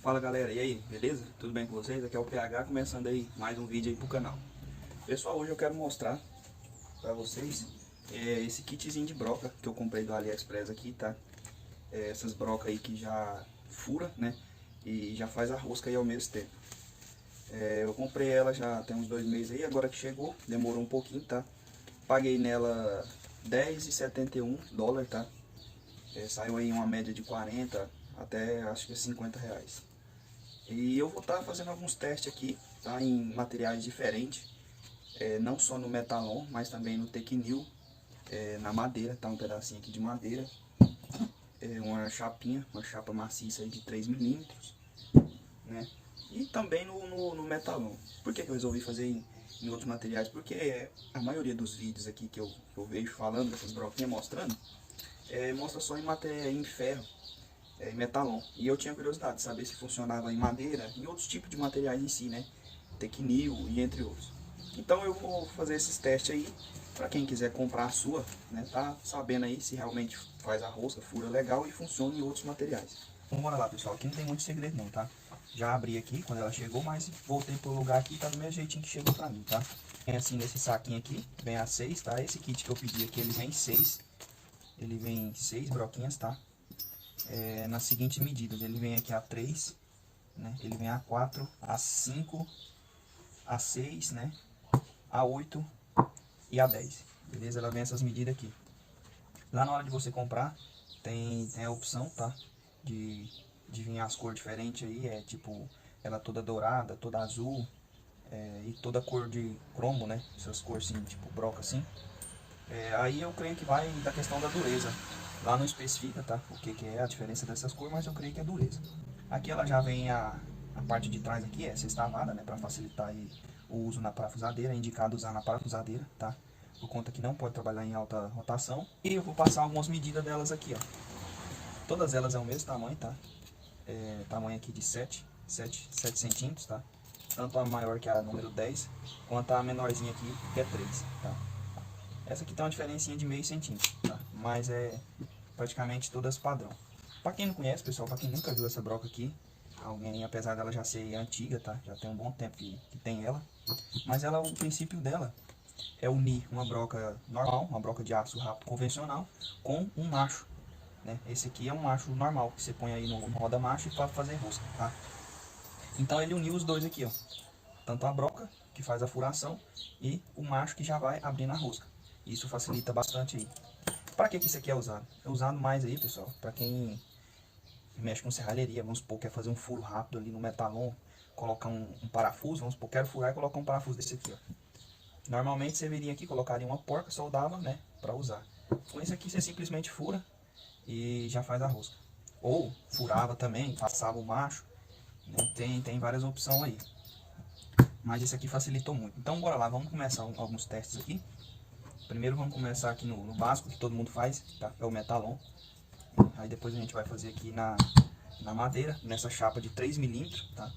Fala galera, e aí, beleza? Tudo bem com vocês? Aqui é o PH, começando aí mais um vídeo aí pro canal. Pessoal, hoje eu quero mostrar pra vocês esse kitzinho de broca que eu comprei do AliExpress aqui, tá? Essas brocas aí que já fura, né? E já faz a rosca aí ao mesmo tempo. Eu comprei ela já tem uns 2 meses aí, agora que chegou, demorou um pouquinho, tá? Paguei nela $10,71, tá? Saiu aí uma média de 40 até acho que R$ 50. E eu vou estar fazendo alguns testes aqui, tá, em materiais diferentes, não só no Metalon, mas também no Tecnil, na madeira, tá, um pedacinho aqui de madeira, uma chapinha, uma chapa maciça aí de 3 milímetros, né, e também no Metalon. Por que eu resolvi fazer em outros materiais? Porque a maioria dos vídeos aqui que eu vejo falando dessas broquinhas mostrando, mostra só em ferro, em Metalon. E eu tinha curiosidade de saber se funcionava em madeira e outros tipos de materiais em si, né? Tecnil e entre outros. Então eu vou fazer esses testes aí, para quem quiser comprar a sua, né? Tá sabendo aí se realmente faz a rosca, fura legal e funciona em outros materiais. Então bora lá, pessoal, aqui não tem muito segredo não, tá? Já abri aqui quando ela chegou, mas voltei pro lugar aqui, tá do mesmo jeitinho que chegou pra mim, tá? Vem assim nesse saquinho aqui, vem a 6, tá? Esse kit que eu pedi aqui, ele vem 6. Ele vem 6 broquinhas, tá? Nas seguintes medidas, ele vem aqui a 3, né? Ele vem a 4, a 5, a 6, né? A 8 e a 10, beleza? Ela vem essas medidas aqui. Lá na hora de você comprar, tem a opção, tá? De vir as cores diferentes aí, tipo, ela toda dourada, toda azul, e toda cor de cromo, né? Essas cores assim, tipo broca assim. Aí eu creio que vai da questão da dureza. Lá não especifica, tá? O que é a diferença dessas cores, mas eu creio que é dureza. Aqui ela já vem a parte de trás aqui, sextavada, né? Para facilitar aí o uso na parafusadeira. É indicado usar na parafusadeira, tá? Por conta que não pode trabalhar em alta rotação. E eu vou passar algumas medidas delas aqui, ó. Todas elas é o mesmo tamanho, tá? Tamanho aqui de 7 centímetros, tá? Tanto a maior, que é a número 10, quanto a menorzinha aqui, que é 3, tá? Essa aqui tem uma diferencinha de meio centímetro, tá? Mas é praticamente todas padrão. Pra quem não conhece, pessoal, pra quem nunca viu essa broca aqui, alguém, apesar dela já ser antiga, tá? Já tem um bom tempo que tem ela. Mas ela, o princípio dela é unir uma broca normal, uma broca de aço rápido convencional, com um macho, né? Esse aqui é um macho normal, que você põe aí no roda macho e para fazer rosca, tá? Então ele uniu os dois aqui, ó. Tanto a broca, que faz a furação, e o macho que já vai abrindo a rosca. Isso facilita bastante aí. Para que isso aqui é usado? É usado mais aí, pessoal, para quem mexe com serralheria. Vamos supor, quer fazer um furo rápido ali no Metalon, colocar um parafuso. Vamos supor, quero furar e colocar um parafuso desse aqui, ó. Normalmente você viria aqui, colocaria uma porca, soldava, né, para usar. Com esse aqui você simplesmente fura e já faz a rosca. Ou furava também, passava o macho, né? Tem várias opções aí. Mas esse aqui facilitou muito. Então bora lá, vamos começar alguns testes aqui. Primeiro vamos começar aqui no básico, que todo mundo faz, tá? É o Metalon. Aí depois a gente vai fazer aqui na madeira, nessa chapa de 3 milímetros, tá?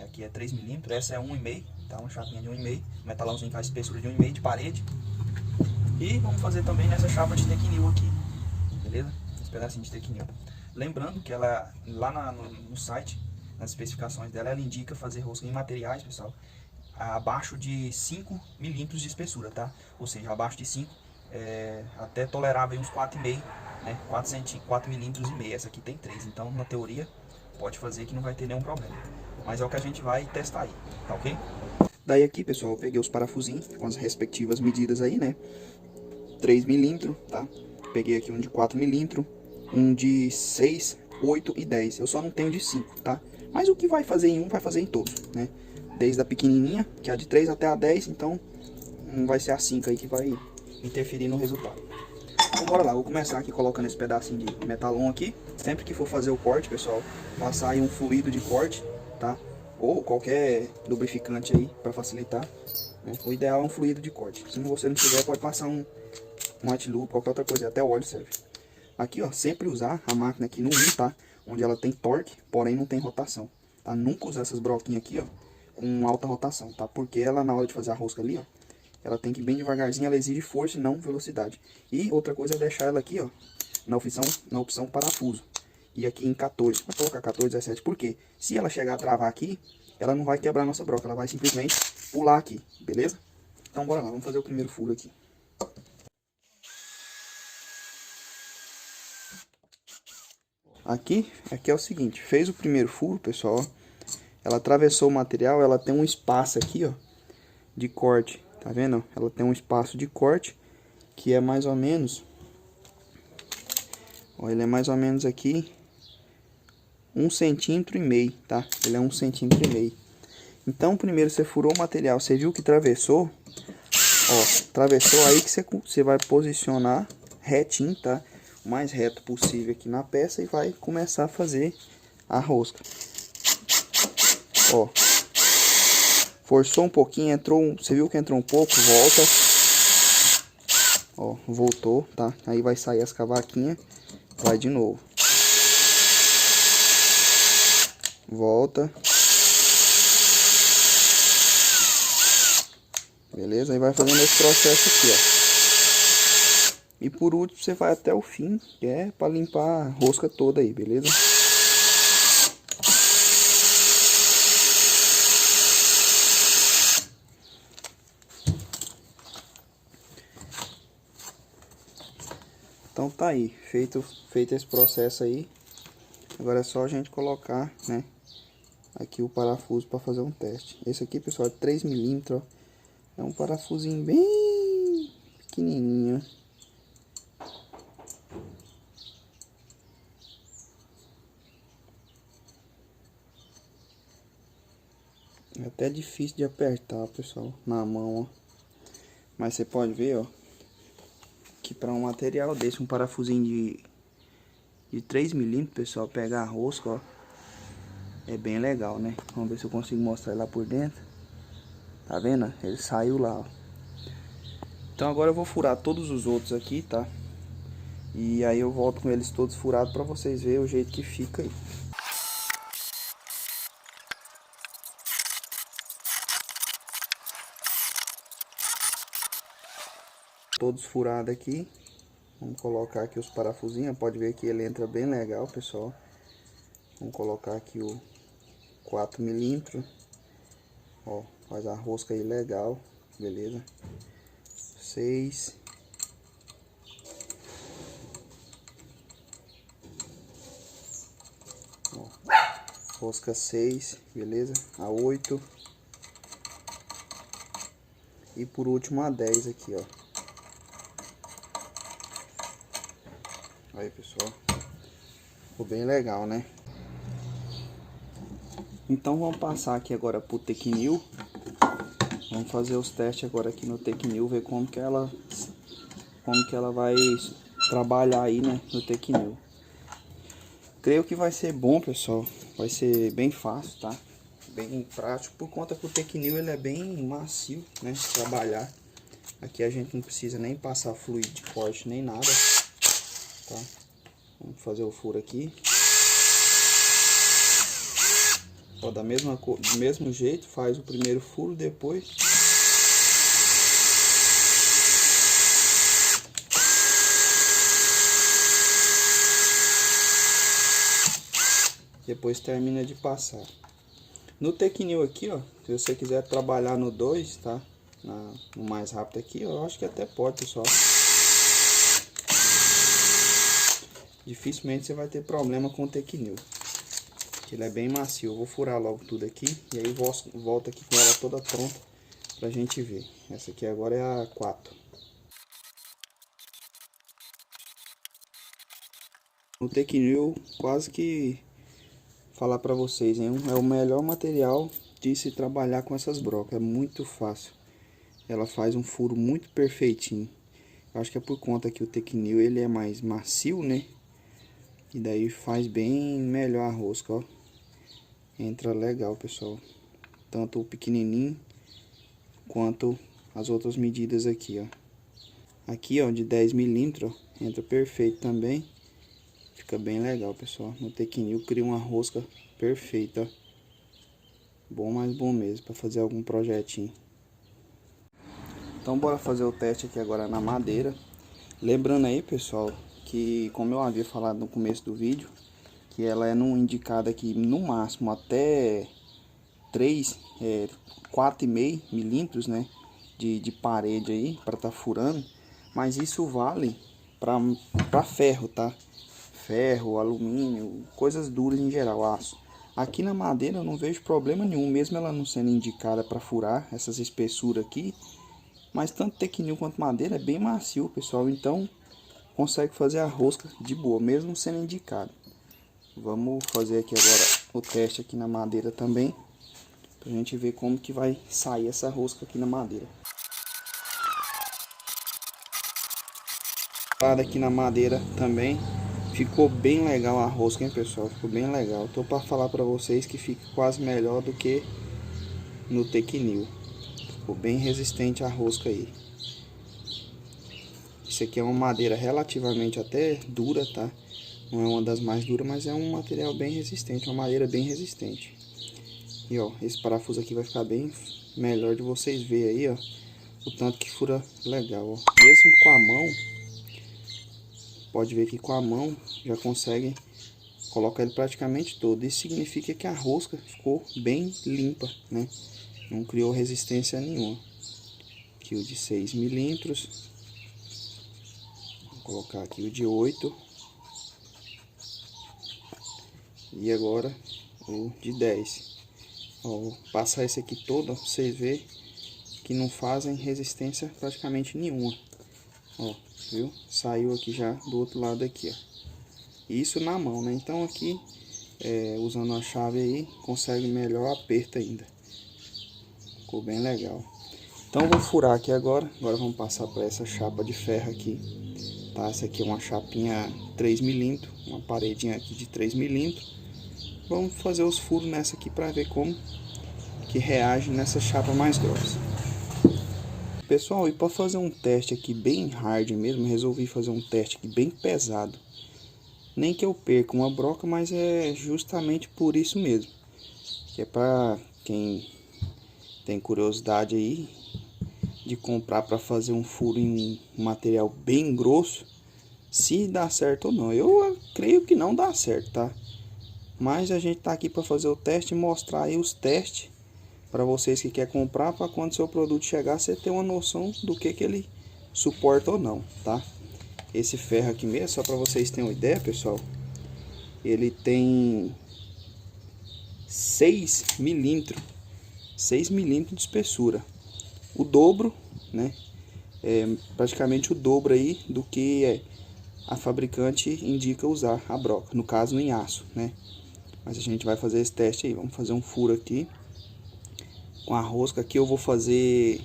Aqui é 3 milímetros, essa é 1,5, tá? Uma chapinha de 1,5, metalãozinho com a espessura de 1,5 de parede. E vamos fazer também nessa chapa de Tecnil aqui, beleza? Esse pedacinho de Tecnil. Lembrando que ela, lá no site, nas especificações dela, ela indica fazer rosca em materiais, pessoal, abaixo de 5 milímetros de espessura, tá? Ou seja, abaixo de 5, até tolerável uns 4,5, né? 4 milímetros e meio. Essa aqui tem 3, então na teoria pode fazer que não vai ter nenhum problema. Mas é o que a gente vai testar aí, tá ok? Daí aqui, pessoal, eu peguei os parafusinhos com as respectivas medidas aí, né? 3 milímetros, tá? Peguei aqui um de 4 milímetros, um de 6, 8 e 10. Eu só não tenho de 5, tá? Mas o que vai fazer em um, vai fazer em todos, né? Desde a pequenininha, que é a de 3 até a 10, então não vai ser a 5 aí que vai interferir no resultado. Então bora lá, vou começar aqui colocando esse pedacinho de Metalon aqui. Sempre que for fazer o corte, pessoal, passar aí um fluido de corte, tá? Ou qualquer lubrificante aí para facilitar, né? O ideal é um fluido de corte. Se você não tiver, pode passar um hot lube, qualquer outra coisa, até óleo serve. Aqui, ó, sempre usar a máquina aqui no 1, tá? Onde ela tem torque, porém não tem rotação, tá? Nunca usar essas broquinhas aqui, ó, com alta rotação, tá? Porque ela, na hora de fazer a rosca ali, ó, ela tem que ir bem devagarzinho, ela exige força e não velocidade. E outra coisa é deixar ela aqui, ó, na opção parafuso. e aqui em 14. Vou colocar 14, 17. Por quê? Se ela chegar a travar aqui, ela não vai quebrar a nossa broca. Ela vai simplesmente pular aqui, beleza? Então bora lá, vamos fazer o primeiro furo aqui. Aqui é o seguinte, fez o primeiro furo, pessoal, ó, ela atravessou o material, ela tem um espaço aqui, ó, de corte, tá vendo? Ela tem um espaço de corte, que é mais ou menos, ó, ele é mais ou menos aqui, 1,5 cm, tá? Ele é 1,5 cm. Então, primeiro você furou o material, você viu que atravessou, ó, atravessou aí que você vai posicionar retinho, tá? O mais reto possível aqui na peça e vai começar a fazer a rosca. Ó, forçou um pouquinho, entrou, você viu que entrou um pouco, volta. Ó, voltou, tá? Aí vai sair as cavaquinhas, vai de novo. Volta. Beleza? Aí vai fazendo esse processo aqui, ó. E por último você vai até o fim, que é para limpar a rosca toda aí, beleza? Então tá aí, feito esse processo aí. Agora é só a gente colocar, né, aqui o parafuso para fazer um teste. Esse aqui, pessoal, é 3 milímetros, ó. É um parafusinho bem pequenininho. É até difícil de apertar, pessoal, na mão, ó. Mas você pode ver, ó, que para um material desse, um parafusinho de 3 milímetros, pessoal, pegar a rosca, ó, é bem legal, né? Vamos ver se eu consigo mostrar lá por dentro. Tá vendo? Ele saiu lá, ó. Então agora eu vou furar todos os outros aqui, tá? E aí eu volto com eles todos furados para vocês verem o jeito que fica aí. Todos furados aqui. Vamos colocar aqui os parafusinhos. Pode ver que ele entra bem legal, pessoal. Vamos colocar aqui o 4 milímetros. Ó, faz a rosca aí legal, beleza? 6. Ó, rosca 6, beleza? A 8. E por último a 10 aqui, ó. Aí, pessoal, ficou bem legal, né? Então vamos passar aqui agora pro Tecnil. Vamos fazer os testes agora aqui no Tecnil, ver como que ela vai trabalhar aí, né, no Tecnil. Creio que vai ser bom, pessoal. Vai ser bem fácil, tá? Bem prático, por conta que o Tecnil ele é bem macio, né, de trabalhar. Aqui a gente não precisa nem passar fluido de corte nem nada, tá? Vamos fazer o furo aqui. Ó, do mesmo jeito, faz o primeiro furo, depois termina de passar. No Tecnil aqui, ó, se você quiser trabalhar no 2, tá? No mais rápido aqui, eu acho que até pode, pessoal. Dificilmente você vai ter problema com o Tecnil. Ele é bem macio. Eu vou furar logo tudo aqui e aí volto aqui com ela toda pronta pra gente ver. Essa aqui agora é a 4. O Tecnil, quase que falar pra vocês, hein? É o melhor material de se trabalhar com essas brocas. É muito fácil. Ela faz um furo muito perfeitinho. Eu acho que é por conta que o Tecnil ele é mais macio, né? E daí faz bem melhor a rosca, ó. Entra legal, pessoal. Tanto o pequenininho quanto as outras medidas aqui, ó. Aqui, ó, de 10 milímetros, ó, entra perfeito também. Fica bem legal, pessoal. No Tecnil cria uma rosca perfeita, ó. Bom, mais bom mesmo, para fazer algum projetinho. Então bora fazer o teste aqui agora na madeira. Lembrando aí, pessoal, que como eu havia falado no começo do vídeo, que ela é indicada aqui no máximo até 4,5 milímetros, né, de parede aí para tá furando, mas isso vale para ferro, tá? Ferro, alumínio, coisas duras em geral, aço. Aqui na madeira eu não vejo problema nenhum, mesmo ela não sendo indicada para furar essas espessuras aqui, mas tanto tequinil quanto madeira é bem macio, pessoal, então consegue fazer a rosca de boa, mesmo sendo indicado. Vamos fazer aqui agora o teste aqui na madeira também, pra gente ver como que vai sair essa rosca aqui na madeira. Aqui na madeira também ficou bem legal a rosca, hein, pessoal? Ficou bem legal. Tô para falar para vocês que fica quase melhor do que no tequinil. Ficou bem resistente a rosca aí. Isso aqui é uma madeira relativamente até dura, tá? Não é uma das mais duras, mas é um material bem resistente, uma madeira bem resistente. E ó, esse parafuso aqui vai ficar bem melhor de vocês verem aí, ó, o tanto que fura legal, ó. Mesmo com a mão, pode ver que com a mão já consegue colocar ele praticamente todo. Isso significa que a rosca ficou bem limpa, né? Não criou resistência nenhuma. Aqui o de 6 milímetros. Vou colocar aqui o de 8. E agora o de 10. Ó, vou passar esse aqui todo, ó, pra vocês verem que não fazem resistência praticamente nenhuma. Ó, viu? Saiu aqui já do outro lado aqui, ó. Isso na mão, né? Então aqui, usando a chave aí, consegue melhor aperto ainda. Ficou bem legal. Então vou furar aqui agora. Agora vamos passar para essa chapa de ferro aqui. Tá? Essa aqui é uma chapinha 3 milímetros, uma paredinha aqui de 3 milímetros. Vamos fazer os furos nessa aqui para ver como que reage nessa chapa mais grossa. Pessoal, e para fazer um teste aqui bem hard mesmo, resolvi fazer um teste aqui bem pesado. Nem que eu perca uma broca, mas é justamente por isso mesmo. Que é para quem tem curiosidade aí de comprar para fazer um furo em um material bem grosso, se dá certo ou não. Eu creio que não dá certo, tá? Mas a gente tá aqui para fazer o teste e mostrar aí os testes para vocês que quer comprar, para quando seu produto chegar você ter uma noção do que ele suporta ou não, tá? Esse ferro aqui mesmo, só para vocês terem uma ideia, pessoal, ele tem 6 milímetros de espessura, o dobro, né? É praticamente o dobro aí do que a fabricante indica usar a broca, no caso em aço, né? Mas a gente vai fazer esse teste aí. Vamos fazer um furo aqui com a rosca. Aqui eu vou fazer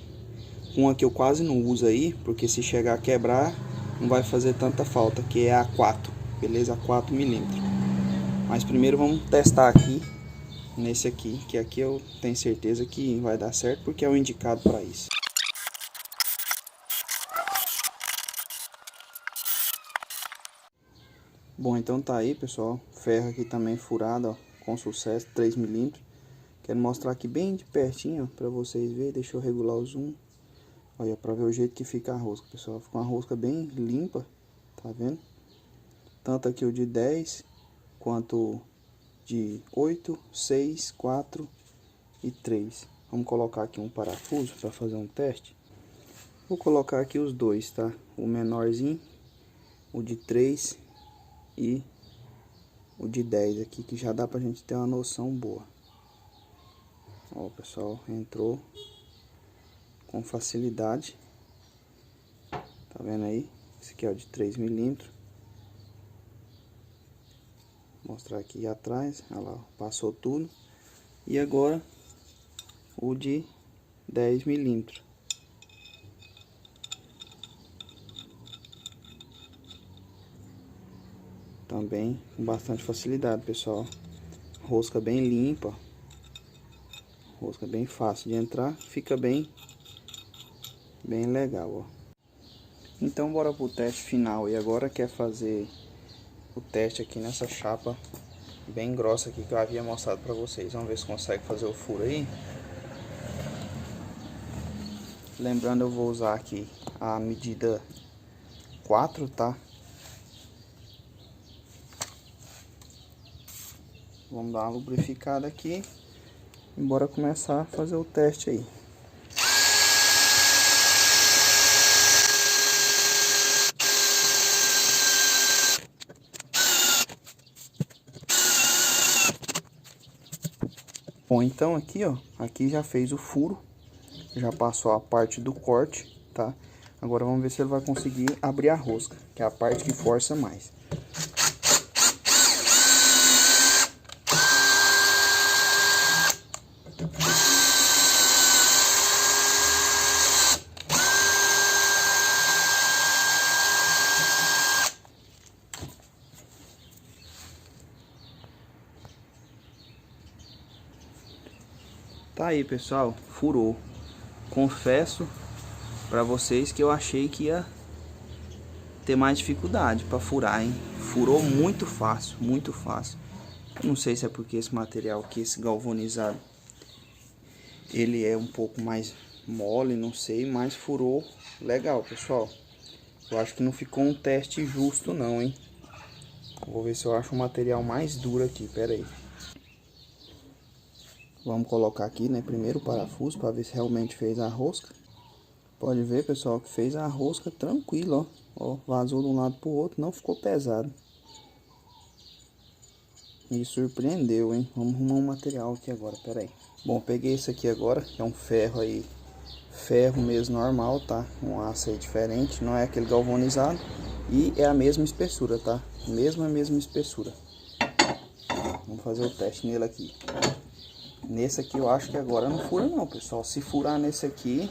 uma que eu quase não uso aí, porque se chegar a quebrar não vai fazer tanta falta, que é a 4, beleza? A 4 milímetros. Mas primeiro vamos testar aqui nesse aqui, que aqui eu tenho certeza que vai dar certo, porque é o indicado para isso. Bom, então tá aí, pessoal, ferro aqui também furado, ó, com sucesso, 3 milímetros. Quero mostrar aqui bem de pertinho para vocês verem. Deixa eu regular o zoom. Olha, para ver o jeito que fica a rosca, pessoal. Fica uma rosca bem limpa, tá vendo? Tanto aqui o de 10 quanto de 8, 6, 4 e 3. Vamos colocar aqui um parafuso para fazer um teste. Vou colocar aqui os dois, tá? O menorzinho, o de 3 e o de 10 aqui, que já dá pra gente ter uma noção boa. Ó, pessoal, entrou com facilidade. Tá vendo aí? Esse aqui é o de 3 milímetros. Vou mostrar aqui atrás. Olha lá, passou tudo. E agora o de 10 milímetros. Também com bastante facilidade, pessoal. Rosca bem limpa. Rosca bem fácil de entrar. Fica bem legal, ó. Então bora pro teste final. E agora quer fazer o teste aqui nessa chapa bem grossa aqui que eu havia mostrado pra vocês. Vamos ver se consegue fazer o furo aí. Lembrando, eu vou usar aqui a medida 4, tá? Vamos dar uma lubrificada aqui e bora começar a fazer o teste aí. Bom, então aqui, ó, aqui já fez o furo, já passou a parte do corte, tá? Agora vamos ver se ele vai conseguir abrir a rosca, que é a parte que força mais. Tá aí, pessoal, furou. Confesso pra vocês que eu achei que ia ter mais dificuldade pra furar, hein? Furou muito fácil, muito fácil. Eu não sei se é porque esse material aqui, esse galvanizado, ele é um pouco mais mole, não sei, mas furou legal, pessoal. Eu acho que não ficou um teste justo não, hein? Vou ver se eu acho um material mais duro aqui, pera aí. Vamos colocar aqui, né, primeiro o parafuso para ver se realmente fez a rosca. Pode ver, pessoal, que fez a rosca tranquilo, ó. Ó, vazou de um lado pro outro, não ficou pesado. Me surpreendeu, hein? Vamos arrumar um material aqui agora, pera aí. Bom, peguei esse aqui agora, que é um ferro aí, ferro mesmo normal, tá? Um aço aí diferente, não é aquele galvanizado. E é a mesma espessura, tá? Mesma espessura. Vamos fazer o teste nele aqui. Nesse aqui eu acho que agora não fura não, pessoal. Se furar nesse aqui,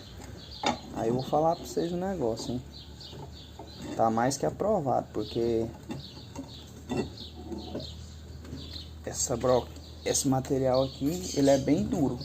aí eu vou falar pra vocês um negócio, hein? Tá mais que aprovado, porque esse material aqui, ele é bem duro.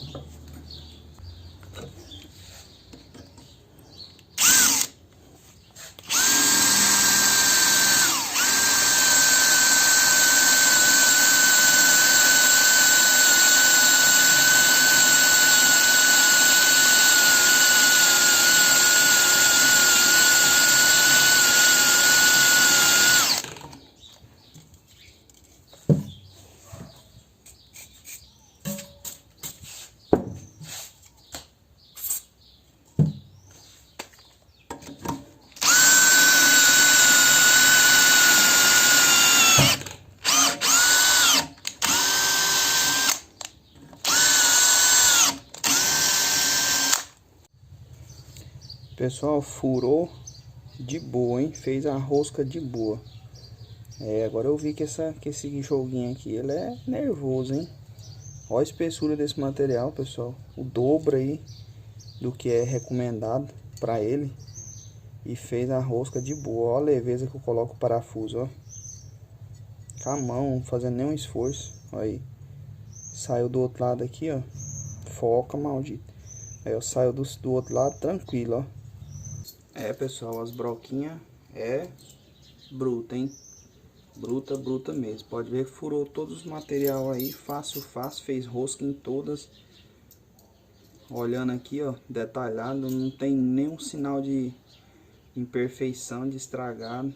Pessoal, furou de boa, hein? Fez a rosca de boa. Agora eu vi que esse joguinho aqui, ele é nervoso, hein? Olha a espessura desse material, pessoal. O dobro aí do que é recomendado para ele. E fez a rosca de boa. Olha a leveza que eu coloco o parafuso, ó. Com a mão, não fazendo nenhum esforço. Olha aí. Saiu do outro lado aqui, ó. Foca, maldito. Aí eu saio do outro lado tranquilo, ó. Pessoal, as broquinhas é bruta, hein? Bruta mesmo. Pode ver que furou todos os material aí, fácil, fez rosca em todas. Olhando aqui, ó, detalhado, não tem nenhum sinal de imperfeição, de estragado.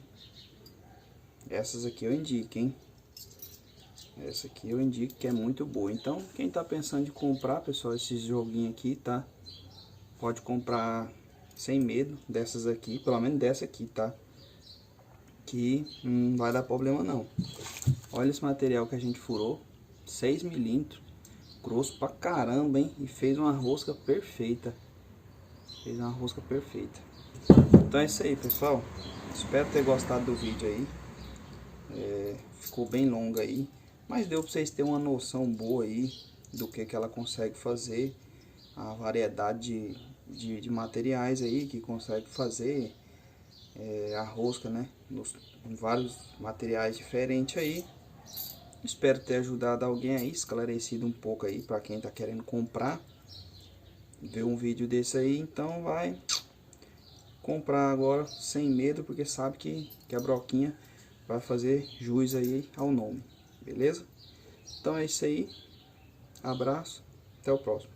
Essas aqui eu indico, hein? Essa aqui eu indico que é muito boa. Então, quem tá pensando em comprar, pessoal, esses joguinhos aqui, tá? Pode comprar sem medo dessas aqui, pelo menos dessa aqui, tá? Que não vai dar problema não. Olha esse material que a gente furou, 6 milímetros, grosso pra caramba, hein? E fez uma rosca perfeita. Fez uma rosca perfeita. Então é isso aí, pessoal. Espero ter gostado do vídeo aí. Ficou bem longo aí, mas deu pra vocês terem uma noção boa aí do que ela consegue fazer, a variedade de materiais aí que consegue fazer a rosca, né, em vários materiais diferentes aí. Espero ter ajudado alguém aí, esclarecido um pouco aí para quem tá querendo comprar, ver um vídeo desse aí, então vai comprar agora sem medo, porque sabe que a broquinha vai fazer jus aí ao nome, beleza? Então é isso aí, abraço, até o próximo.